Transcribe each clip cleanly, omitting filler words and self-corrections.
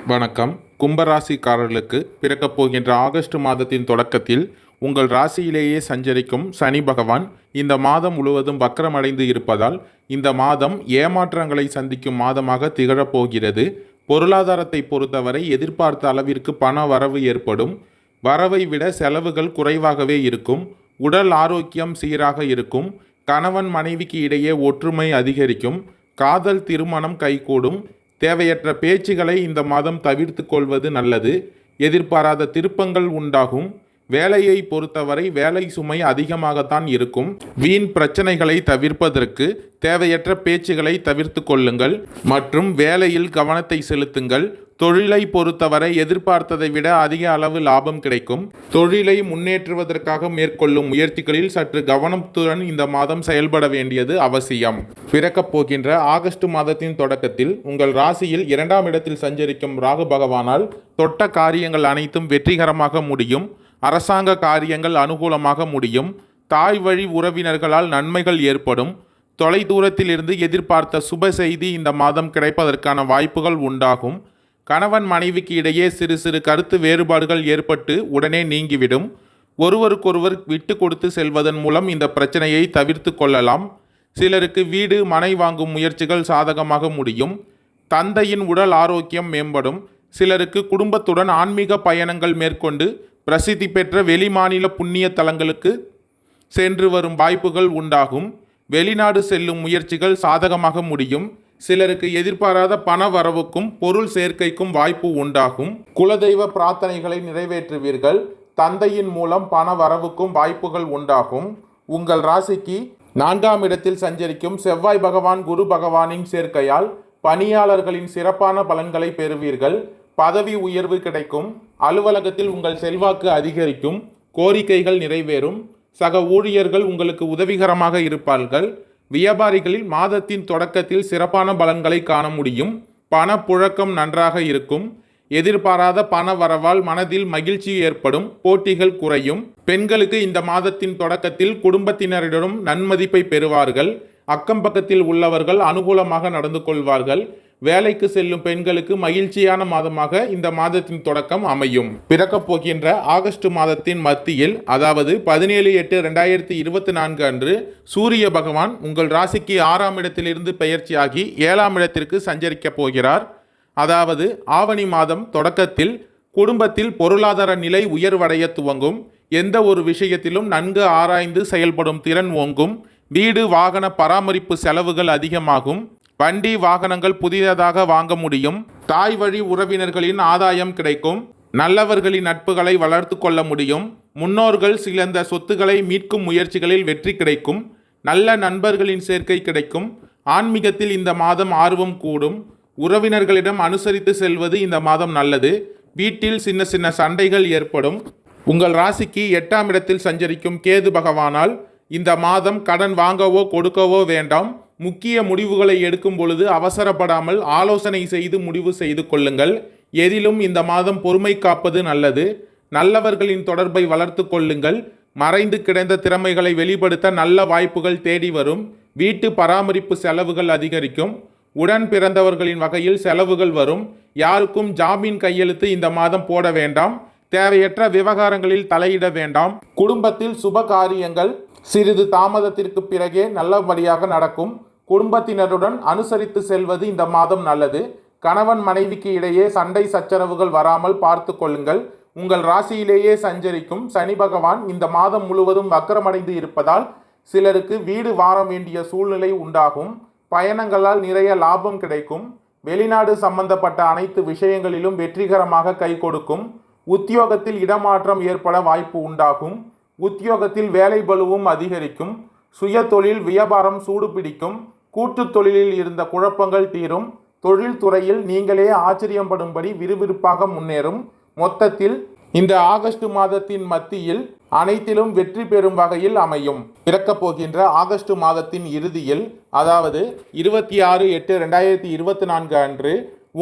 வணக்கம். கும்பராசிக்காரர்களுக்கு பிறக்கப் போகின்ற ஆகஸ்ட் மாதத்தின் தொடக்கத்தில் உங்கள் ராசியிலேயே சஞ்சரிக்கும் சனி பகவான் இந்த மாதம் முழுவதும் வக்ரமடைந்து இருப்பதால் இந்த மாதம் ஏமாற்றங்களை சந்திக்கும் மாதமாக திகழப்போகிறது. பொருளாதாரத்தை பொறுத்தவரை எதிர்பார்த்த அளவிற்கு பண வரவு ஏற்படும். வரவை விட செலவுகள் குறைவாகவே இருக்கும். உடல் ஆரோக்கியம் சீராக இருக்கும். கணவன் மனைவிக்கு இடையே ஒற்றுமை அதிகரிக்கும். காதல் திருமணம் கைகூடும். தேவையற்ற பேச்சுகளை இந்த மாதம் தவிர்த்து கொள்வது நல்லது. எதிர்பாராத திருப்பங்கள் உண்டாகும். வேலையை பொறுத்தவரை வேலை சுமை அதிகமாகத்தான் இருக்கும். வீண் பிரச்சனைகளை தவிர்ப்பதற்கு தேவையற்ற பேச்சுகளை தவிர்த்து கொள்ளுங்கள் மற்றும் வேலையில் கவனத்தை செலுத்துங்கள். தொழிலை பொறுத்தவரை எதிர்பார்த்ததை விட அதிக அளவு லாபம் கிடைக்கும். தொழிலை முன்னேற்றுவதற்காக மேற்கொள்ளும் முயற்சிகளில் சற்று கவனத்துடன் இந்த மாதம் செயல்பட வேண்டியது அவசியம். பிறக்கப் போகின்ற ஆகஸ்ட் மாதத்தின் தொடக்கத்தில் உங்கள் ராசியில் 2ஆம் இடத்தில் சஞ்சரிக்கும் ராகு பகவானால் தொட்ட காரியங்கள் அனைத்தும் வெற்றிகரமாக முடியும். அரசாங்க காரியங்கள் அனுகூலமாக முடியும். தாய் வழி உறவினர்களால் நன்மைகள் ஏற்படும். தொலை தூரத்தில் இருந்து எதிர்பார்த்த சுப செய்தி இந்த மாதம் கிடைப்பதற்கான வாய்ப்புகள் உண்டாகும். கணவன் மனைவிக்கு இடையே சிறு சிறு கருத்து வேறுபாடுகள் ஏற்பட்டு உடனே நீங்கிவிடும். ஒருவருக்கொருவர் விட்டு கொடுத்து செல்வதன் மூலம் இந்த பிரச்சனையை தவிர்த்து கொள்ளலாம். சிலருக்கு வீடு மனை வாங்கும் முயற்சிகள் சாதகமாக முடியும். தந்தையின் உடல் ஆரோக்கியம் மேம்படும். சிலருக்கு குடும்பத்துடன் ஆன்மீக பயணங்கள் மேற்கொண்டு பிரசித்தி பெற்ற வெளிமாநில புண்ணிய தலங்களுக்கு சென்று வரும் வாய்ப்புகள் உண்டாகும். வெளிநாடு செல்லும் முயற்சிகள் சாதகமாக முடியும். சிலருக்கு எதிர்பாராத பண வரவுக்கும் பொருள் சேர்க்கைக்கும் வாய்ப்பு உண்டாகும். குலதெய்வ பிரார்த்தனைகளை நிறைவேற்றுவீர்கள். தந்தையின் மூலம் பண வரவுக்கும் வாய்ப்புகள் உண்டாகும். உங்கள் ராசிக்கு 4ஆம் இடத்தில் சஞ்சரிக்கும் செவ்வாய் பகவான் குரு பகவானின் சேர்க்கையால் பணியாளர்களின் சிறப்பான பலன்களை பெறுவீர்கள். பதவி உயர்வு கிடைக்கும். அலுவலகத்தில் உங்கள் செல்வாக்கு அதிகரிக்கும். கோரிக்கைகள் நிறைவேறும். சக ஊழியர்கள் உங்களுக்கு உதவிகரமாக இருப்பார்கள். வியாபாரிகளில் மாதத்தின் தொடக்கத்தில் சிறப்பான பலன்களை காண முடியும். பணப்புழக்கம் நன்றாக இருக்கும். எதிர்பாராத பண வரவால் மனதில் மகிழ்ச்சி ஏற்படும். போட்டிகள் குறையும். பெண்களுக்கு இந்த மாதத்தின் தொடக்கத்தில் குடும்பத்தினரிடம் நன்மதிப்பை பெறுவார்கள். அக்கம் பக்கத்தில் உள்ளவர்கள் அனுகூலமாக நடந்து கொள்வார்கள். வேலைக்கு செல்லும் பெண்களுக்கு மகிழ்ச்சியான மாதமாக இந்த மாதத்தின் தொடக்கம் அமையும். பிறக்கப் போகின்ற ஆகஸ்ட் மாதத்தின் மத்தியில், அதாவது 17/8/2024 அன்று சூரிய பகவான் உங்கள் ராசிக்கு 6ஆம் இடத்திலிருந்து பெயர்ச்சியாகி 7ஆம் இடத்திற்கு சஞ்சரிக்கப் போகிறார். அதாவது ஆவணி மாதம் தொடக்கத்தில் குடும்பத்தில் பொருளாதார நிலை உயர்வடைய துவங்கும். எந்த ஒரு விஷயத்திலும் நன்கு ஆராய்ந்து செயல்படும் திறன் ஓங்கும். வீடு வாகன பராமரிப்பு செலவுகள் அதிகமாகும். வண்டி வாகனங்கள் புதியதாக வாங்க முடியும். தாய் வழி உறவினர்களின் ஆதாயம் கிடைக்கும். நல்லவர்களின் நட்புகளை வளர்த்து கொள்ள முடியும். முன்னோர்கள் சிலந்த சொத்துக்களை மீட்கும் முயற்சிகளில் வெற்றி கிடைக்கும். நல்ல நண்பர்களின் சேர்க்கை கிடைக்கும். ஆன்மீகத்தில் இந்த மாதம் ஆர்வம் கூடும். உறவினர்களிடம் அனுசரித்து செல்வது இந்த மாதம் நல்லது. வீட்டில் சின்ன சின்ன சண்டைகள் ஏற்படும். உங்கள் ராசிக்கு 8ஆம் இடத்தில் சஞ்சரிக்கும் கேது பகவானால் இந்த மாதம் கடன் வாங்கவோ கொடுக்கவோ வேண்டாம். முக்கிய முடிவுகளை எடுக்கும் பொழுது அவசரப்படாமல் ஆலோசனை செய்து முடிவு செய்து கொள்ளுங்கள். எதிலும் இந்த மாதம் பொறுமை காப்பது நல்லது. நல்லவர்களின் தொடர்பை வளர்த்து கொள்ளுங்கள். மறைந்து கிடந்த திறமைகளை வெளிப்படுத்த நல்ல வாய்ப்புகள் தேடி வரும். வீட்டு பராமரிப்பு செலவுகள் அதிகரிக்கும். உடன் பிறந்தவர்களின் வகையில் செலவுகள் வரும். யாருக்கும் ஜாமீன் கையெழுத்து இந்த மாதம் போட வேண்டாம். தேவையற்ற விவகாரங்களில் தலையிட வேண்டாம். குடும்பத்தில் சுப காரியங்கள் சிறிது தாமதத்திற்கு பிறகே நல்லபடியாக நடக்கும். குடும்பத்தினருடன் அனுசரித்து செல்வது இந்த மாதம் நல்லது. கணவன் மனைவிக்கு இடையே சண்டை சச்சரவுகள் வராமல் பார்த்து கொள்ளுங்கள். உங்கள் ராசியிலேயே சஞ்சரிக்கும் சனி பகவான் இந்த மாதம் முழுவதும் வக்கரமடைந்து இருப்பதால் சிலருக்கு வீடு வார வேண்டிய சூழ்நிலை உண்டாகும். பயணங்களால் நிறைய லாபம் கிடைக்கும். வெளிநாடு சம்பந்தப்பட்ட அனைத்து விஷயங்களிலும் வெற்றிகரமாக கை கொடுக்கும். உத்தியோகத்தில் இடமாற்றம் ஏற்பட வாய்ப்பு உண்டாகும். உத்தியோகத்தில் வேலை பளுவும் அதிகரிக்கும். சுய தொழில் வியாபாரம் சூடு பிடிக்கும். கூட்டு தொழிலில் இருந்த குழப்பங்கள் தீரும். தொழில் துறையில் நீங்களே ஆச்சரியப்படும்படி விறுவிறுப்பாக முன்னேறும். மொத்தத்தில் இந்த ஆகஸ்ட் மாதத்தின் மத்தியில் அனைத்திலும் வெற்றி பெறும் வகையில் அமையும். பிறக்கப் போகின்ற ஆகஸ்ட் மாதத்தின் இறுதியில், அதாவது 26/8/2024 அன்று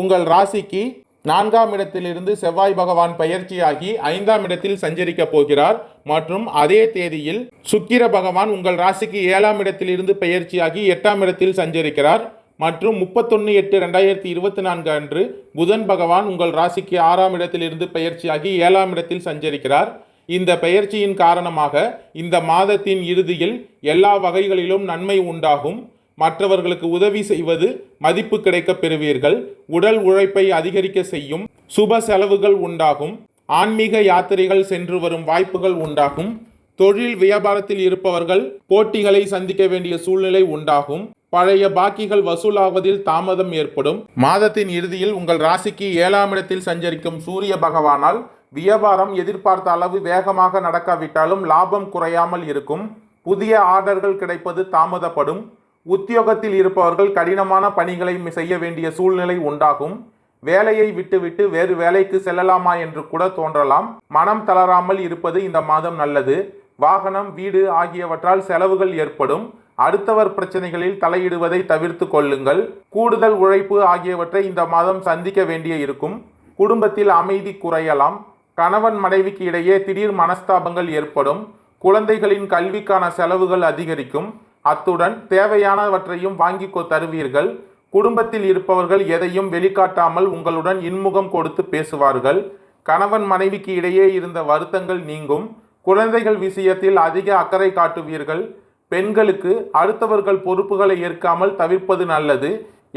உங்கள் ராசிக்கு 4ஆம் இடத்திலிருந்து செவ்வாய் பகவான் பெயர்ச்சியாகி 5ஆம் இடத்தில் சஞ்சரிக்க போகிறார். மற்றும் அதே தேதியில் சுக்கிர பகவான் உங்கள் ராசிக்கு 7ஆம் இடத்திலிருந்து பெயர்ச்சியாகி 8ஆம் இடத்தில் சஞ்சரிக்கிறார். மற்றும் 31/8/2024 அன்று புதன் பகவான் உங்கள் ராசிக்கு 6ஆம் இடத்திலிருந்து பெயர்ச்சியாகி 7ஆம் இடத்தில் சஞ்சரிக்கிறார். இந்த பெயர்ச்சியின் காரணமாக இந்த மாதத்தின் இறுதியில் எல்லா வகைகளிலும் நன்மை உண்டாகும். மற்றவர்களுக்கு உதவி செய்வது மதிப்பு கிடைக்க பெறுவீர்கள். உடல் உழைப்பை அதிகரிக்க செய்யும். சுப செலவுகள் உண்டாகும். ஆன்மீக யாத்திரைகள் சென்று வரும் வாய்ப்புகள் உண்டாகும். தொழில் வியாபாரத்தில் இருப்பவர்கள் போட்டிகளை சந்திக்க வேண்டிய சூழ்நிலை உண்டாகும். பழைய பாக்கிகள் வசூலாவதில் தாமதம் ஏற்படும். மாதத்தின் இறுதியில் உங்கள் ராசிக்கு 7ஆம் இடத்தில் சஞ்சரிக்கும் சூரிய பகவானால் வியாபாரம் எதிர்பார்த்த அளவு வேகமாக நடக்காவிட்டாலும் லாபம் குறையாமல் இருக்கும். புதிய ஆர்டர்கள் கிடைப்பது தாமதப்படும். உத்தியோகத்தில் இருப்பவர்கள் கடினமான பணிகளை செய்ய வேண்டிய சூழ்நிலை உண்டாகும். வேலையை விட்டுவிட்டு வேறு வேலைக்கு செல்லலாமா என்று கூட தோன்றலாம். மனம் தளராமல் இருப்பது இந்த மாதம் நல்லது. வாகனம், வீடு ஆகியவற்றால் செலவுகள் ஏற்படும். அடுத்தவர் பிரச்சனைகளில் தலையிடுவதை தவிர்த்து கொள்ளுங்கள். கூடுதல் உழைப்பு ஆகியவற்றை இந்த மாதம் சந்திக்க வேண்டிய இருக்கும். குடும்பத்தில் அமைதி குறையலாம். கணவன் மனைவிக்கு இடையே திடீர் மனஸ்தாபங்கள் ஏற்படும். குழந்தைகளின் கல்விக்கான செலவுகள் அதிகரிக்கும். அத்துடன் தேவையானவற்றையும் வாங்கி தருவீர்கள். குடும்பத்தில் இருப்பவர்கள் எதையும் வெளிக்காட்டாமல் உங்களுடன் இன்முகம் கொடுத்து பேசுவார்கள். கணவன் மனைவிக்கு இடையே இருந்த வருத்தங்கள் நீங்கும். குழந்தைகள் விஷயத்தில் அதிக அக்கறை காட்டுவீர்கள். பெண்களுக்கு அடுத்தவர்கள் பொறுப்புகளை ஏற்காமல் தவிர்ப்பது நல்லது.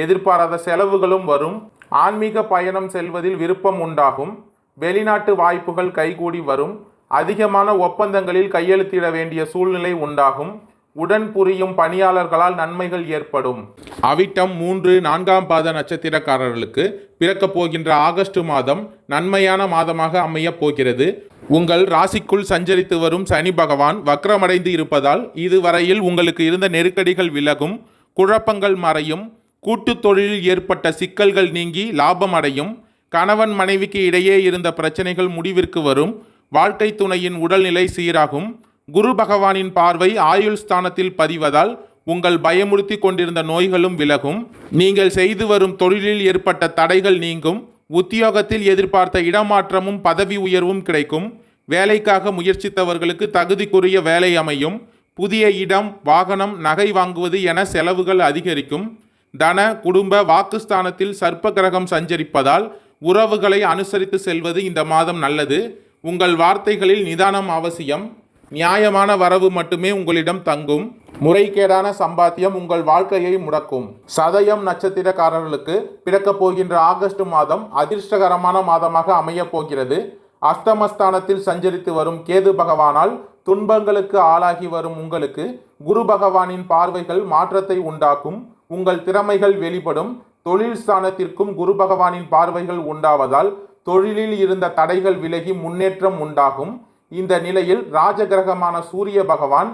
எதிர்பாராத செலவுகளும் வரும். ஆன்மீக பயணம் செல்வதில் விருப்பம் உண்டாகும். வெளிநாட்டு வாய்ப்புகள் கைகூடி வரும். அதிகமான ஒப்பந்தங்களில் கையெழுத்திட வேண்டிய சூழ்நிலை உண்டாகும். உடன் புரியும் பணியாளர்களால் நன்மைகள் ஏற்படும். அவிட்டம் 3, 4ஆம் பாத நட்சத்திரக்காரர்களுக்கு பிறக்கப் போகின்ற ஆகஸ்ட் மாதம் நன்மையான மாதமாக அமையப் போகிறது. உங்கள் ராசிக்குள் சஞ்சரித்து வரும் சனி பகவான் வக்ரமடைந்து இருப்பதால் இதுவரையில் உங்களுக்கு இருந்த நெருக்கடிகள் விலகும். குழப்பங்கள் மறையும். கூட்டு தொழிலில் ஏற்பட்ட சிக்கல்கள் நீங்கி லாபம் அடையும். கணவன் மனைவிக்கு இடையே இருந்த பிரச்சனைகள் முடிவிற்கு வரும். வாழ்க்கை துணையின் உடல்நிலை சீராகும். குரு பகவானின் பார்வை ஆயுள் ஸ்தானத்தில் பதிவதால் உங்கள் பயமுறுத்தி கொண்டிருந்த நோய்களும் விலகும். நீங்கள் செய்து வரும் தொழிலில் ஏற்பட்ட தடைகள் நீங்கும். உத்தியோகத்தில் எதிர்பார்த்த இடமாற்றமும் பதவி உயர்வும் கிடைக்கும். வேலைக்காக முயற்சித்தவர்களுக்கு தகுதிக்குரிய வேலை அமையும். புதிய இடம், வாகனம், நகை வாங்குவது என செலவுகள் அதிகரிக்கும். தன, குடும்ப, வாக்குஸ்தானத்தில் சர்ப்ப கிரகம் சஞ்சரிப்பதால் உறவுகளை அனுசரித்து செல்வது இந்த மாதம் நல்லது. உங்கள் வார்த்தைகளில் நிதானம் அவசியம். நியாயமான வரவு மட்டுமே உங்களிடம் தங்கும். முறைகேடான சம்பாத்தியம் உங்கள் வாழ்க்கையை முடக்கும். சதயம் நட்சத்திரக்காரர்களுக்கு பிறக்கப் போகின்ற ஆகஸ்ட் மாதம் அதிர்ஷ்டகரமான மாதமாக அமையப் போகிறது. அஷ்டமஸ்தானத்தில் சஞ்சரித்து வரும் கேது பகவானால் துன்பங்களுக்கு ஆளாகி வரும் உங்களுக்கு குரு பகவானின் பார்வைகள் மாற்றத்தை உண்டாக்கும். உங்கள் திறமைகள் வெளிப்படும். தொழில் ஸ்தானத்திற்கும் குரு பகவானின் பார்வைகள் உண்டாவதால் தொழிலில் இருந்த தடைகள் விலகி முன்னேற்றம் உண்டாகும். இந்த நிலையில் ராஜகிரகமான சூரிய பகவான்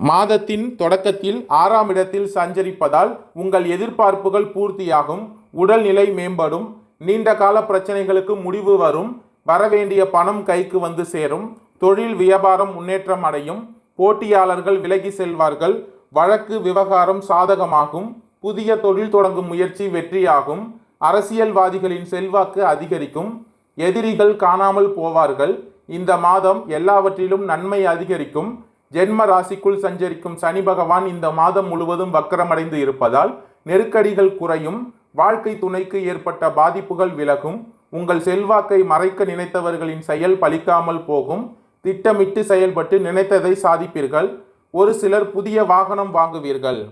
மாதத்தின் தொடக்கத்தில் 6ஆம் இடத்தில் சஞ்சரிப்பதால் உங்கள் எதிர்பார்ப்புகள் பூர்த்தியாகும். உடல்நிலை மேம்படும். நீண்ட கால பிரச்சனைகளுக்கு முடிவு வரும். வரவேண்டிய பணம் கைக்கு வந்து சேரும். தொழில் வியாபாரம் முன்னேற்றம் அடையும். போட்டியாளர்கள் விலகி செல்வார்கள். வழக்கு விவகாரம் சாதகமாகும். புதிய தொழில் தொடங்கும் முயற்சி வெற்றியாகும். அரசியல்வாதிகளின் செல்வாக்கு அதிகரிக்கும். எதிரிகள் காணாமல் போவார்கள். இந்த மாதம் எல்லாவற்றிலும் நன்மை அதிகரிக்கும். ஜென்ம ராசிக்குள் சஞ்சரிக்கும் சனி பகவான் இந்த மாதம் முழுவதும் வக்கரமடைந்து இருப்பதால் நெருக்கடிகள் குறையும். வாழ்க்கை துணைக்கு ஏற்பட்ட பாதிப்புகள் விலகும். உங்கள் செல்வாக்கை மறைக்க நினைத்தவர்களின் செயல் பலிக்காமல் போகும். திட்டமிட்டு செயல்பட்டு நினைத்ததை சாதிப்பீர்கள். ஒரு சிலர் புதிய வாகனம் வாங்குவீர்கள்.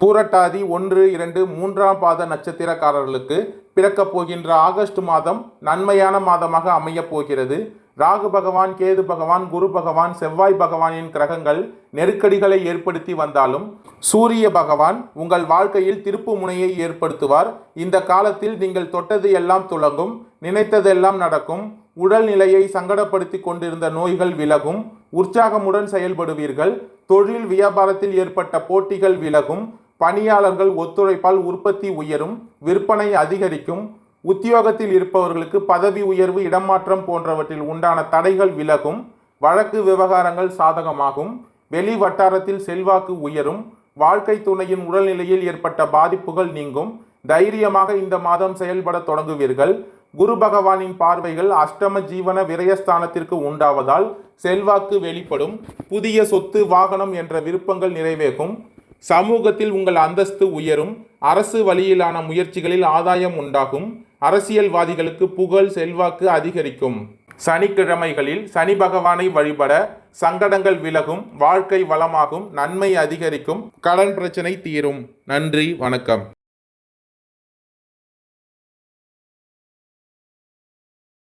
பூரட்டாதி 1, 2, 3ஆம் பாத நட்சத்திரக்காரர்களுக்கு பிறக்கப் போகின்ற ஆகஸ்ட் மாதம் நன்மையான மாதமாக அமையப் போகிறது. ராகு பகவான், கேது பகவான், குரு பகவான், செவ்வாய் பகவானின் கிரகங்கள் நெருக்கடிகளை ஏற்படுத்தி வந்தாலும் சூரிய பகவான் உங்கள் வாழ்க்கையில் திருப்பு முனையை ஏற்படுத்துவார். இந்த காலத்தில் நீங்கள் தொட்டது எல்லாம் துலங்கும். நினைத்ததெல்லாம் நடக்கும். உடல்நிலையை சங்கடப்படுத்தி கொண்டிருந்த நோய்கள் விலகும். உற்சாகமுடன் செயல்படுவீர்கள். தொழில் வியாபாரத்தில் ஏற்பட்ட போட்டிகள் விலகும். பணியாளர்கள் ஒத்துழைப்பால் உற்பத்தி உயரும். விற்பனை அதிகரிக்கும். உத்தியோகத்தில் இருப்பவர்களுக்கு பதவி உயர்வு, இடமாற்றம் போன்றவற்றில் உண்டான தடைகள் விலகும். வழக்கு விவகாரங்கள் சாதகமாகும். வெளி வட்டாரத்தில் செல்வாக்கு உயரும். வாழ்க்கை துணையின் உடல்நிலையில் ஏற்பட்ட பாதிப்புகள் நீங்கும். தைரியமாக இந்த மாதம் செயல்பட தொடங்குவீர்கள். குரு பகவானின் பார்வைகள் அஷ்டம ஜீவன விரயஸ்தானத்திற்கு உண்டாவதால் செல்வாக்கு வெளிப்படும். புதிய சொத்து, வாகனம் என்ற விருப்பங்கள் நிறைவேறும். சமூகத்தில் உங்கள் அந்தஸ்து உயரும். அரசு வழியிலான முயற்சிகளில் ஆதாயம் உண்டாகும். அரசியல்வாதிகளுக்கு புகழ் செல்வாக்கு அதிகரிக்கும். சனிக்கிழமைகளில் சனி பகவானை வழிபட சங்கடங்கள் விலகும். வாழ்க்கை வளமாகும். நன்மை அதிகரிக்கும். கடன் பிரச்சனை தீரும். நன்றி, வணக்கம்.